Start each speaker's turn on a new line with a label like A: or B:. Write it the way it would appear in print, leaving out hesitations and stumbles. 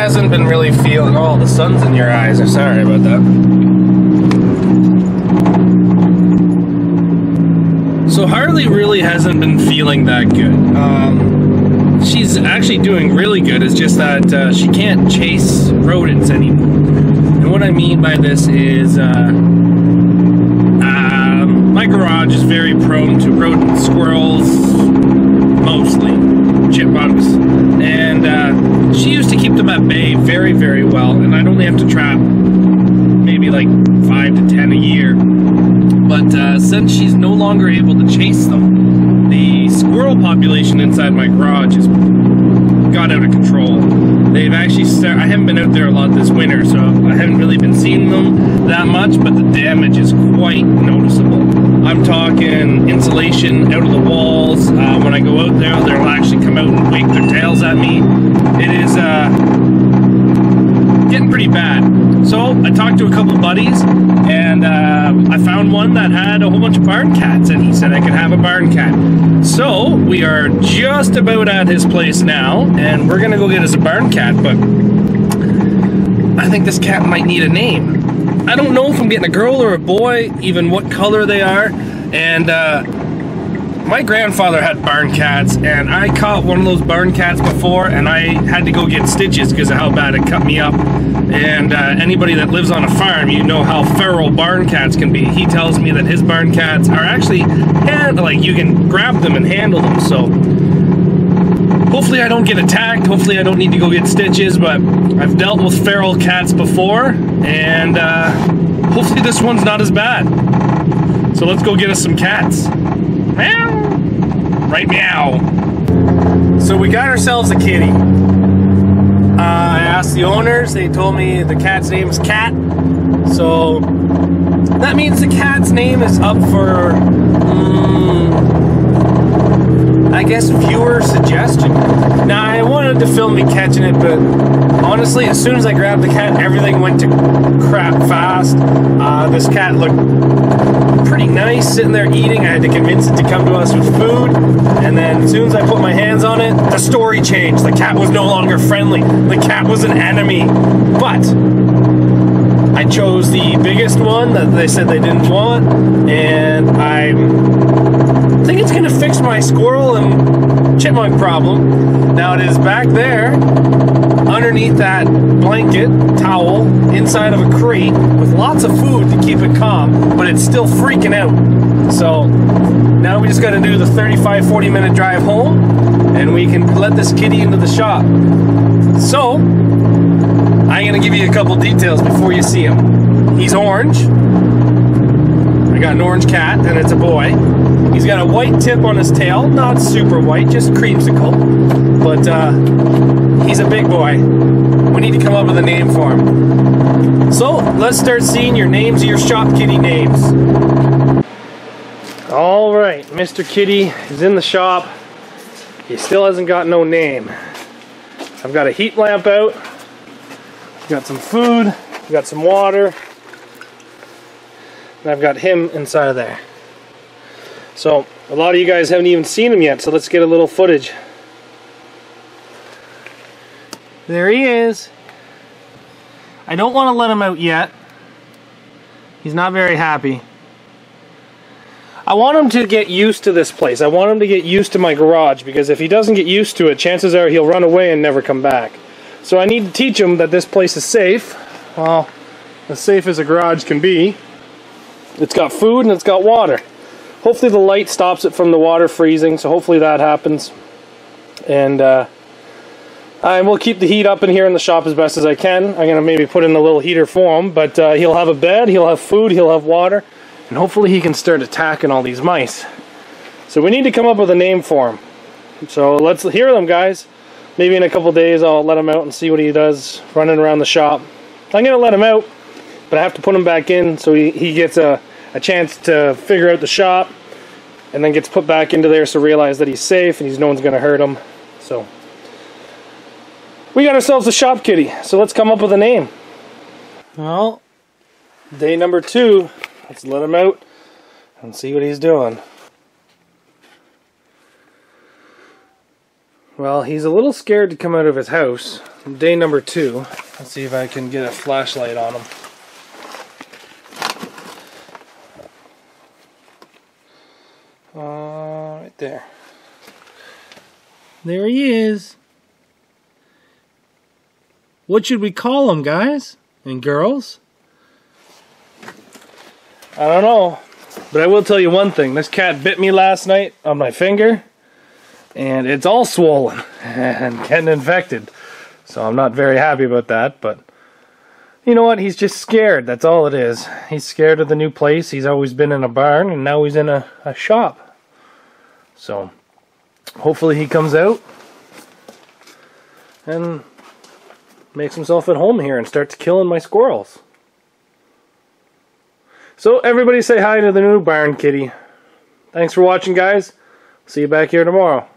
A: hasn't been really feeling... Oh, the sun's in your eyes. I'm sorry about that. So Harley really hasn't been feeling that good. She's actually doing really good. It's just that she can't chase rodents anymore. And what I mean by this is my garage is very prone to rodents, squirrels, mostly, chipmunks. And she used to keep them at bay very, very well. And I'd only have to trap maybe like 5 to 10 a year. But since she's no longer able to chase them, the squirrel population inside my garage has got out of control. They've actually I haven't been out there a lot this winter, so I haven't really been seeing them that much, but the damage is quite noticeable. I'm talking insulation out of the walls. When I go out there, they'll actually come out and wag their tails at me. It is getting pretty bad. So I talked to a couple buddies, and I found one that had a whole bunch of barn cats, and he said I could have a barn cat. So we are just about at his place now, and we're gonna go get us a barn cat, but I think this cat might need a name. I don't know if I'm getting a girl or a boy, even what color they are, and my grandfather had barn cats, and I caught one of those barn cats before, and I had to go get stitches because of how bad it cut me up. And anybody that lives on a farm, you know how feral barn cats can be. He tells me that his barn cats are actually, like, you can grab them and handle them, so hopefully I don't get attacked, hopefully I don't need to go get stitches, but I've dealt with feral cats before, and hopefully this one's not as bad. So let's go get us some cats. Meow! Right meow. So we got ourselves a kitty. I asked the owners, they told me the cat's name is Cat. So that means the cat's name is up for, I guess, viewer suggestion. Now, I wanted to film me catching it, but honestly, as soon as I grabbed the cat, everything went to crap fast. This cat looked pretty nice sitting there eating. I had to convince it to come to us with food, and then as soon as I put my hands on it, the story changed. The cat was no longer friendly. The cat was an enemy. But I chose the biggest one that they said they didn't want, and I think it's gonna fix my squirrel and chipmunk problem. Now it is back there underneath that blanket towel inside of a crate with lots of food to keep it calm, but it's still freaking out. So now we just got to do the 35-40 minute drive home, and we can let this kitty into the shop. So I'm gonna give you a couple details before you see him. He's orange. I got an orange cat, and it's a boy. He's got a white tip on his tail, not super white, just creamsicle, but he's a big boy. We need to come up with a name for him. So let's start seeing your names of your shop kitty names. All right, Mr. Kitty is in the shop. He still hasn't got no name. I've got a heat lamp out, got some food, got some water, and I've got him inside of there. So a lot of you guys haven't even seen him yet, so let's get a little footage. There he is. I don't want to let him out yet. He's not very happy. I want him to get used to this place. I want him to get used to my garage, because if he doesn't get used to it, chances are he'll run away and never come back. So I need to teach him that this place is safe. Well, as safe as a garage can be. It's got food and it's got water. Hopefully the light stops it from the water freezing, so hopefully that happens. And I will keep the heat up in here in the shop as best as I can. I'm going to maybe put in a little heater for him, but he'll have a bed, he'll have food, he'll have water, and hopefully he can start attacking all these mice. So we need to come up with a name for him. So let's hear them, guys. Maybe in a couple days I'll let him out and see what he does running around the shop. I'm going to let him out, but I have to put him back in so he gets a chance to figure out the shop, and then gets put back into there, so realize that he's safe and no one's going to hurt him. So we got ourselves a shop kitty, so let's come up with a name. Well, day number 2. Let's let him out and see what he's doing. Well, he's a little scared to come out of his house. day number 2. Let's see if I can get a flashlight on him. Right there. There he is. What should we call him, guys and girls? I don't know, but I will tell you one thing. This cat bit me last night on my finger, and it's all swollen and getting infected. So I'm not very happy about that, but you know what? He's just scared. That's all it is. He's scared of the new place. He's always been in a barn, and now he's in a shop. So hopefully he comes out and makes himself at home here and starts killing my squirrels. So everybody say hi to the new barn kitty. Thanks for watching, guys. See you back here tomorrow.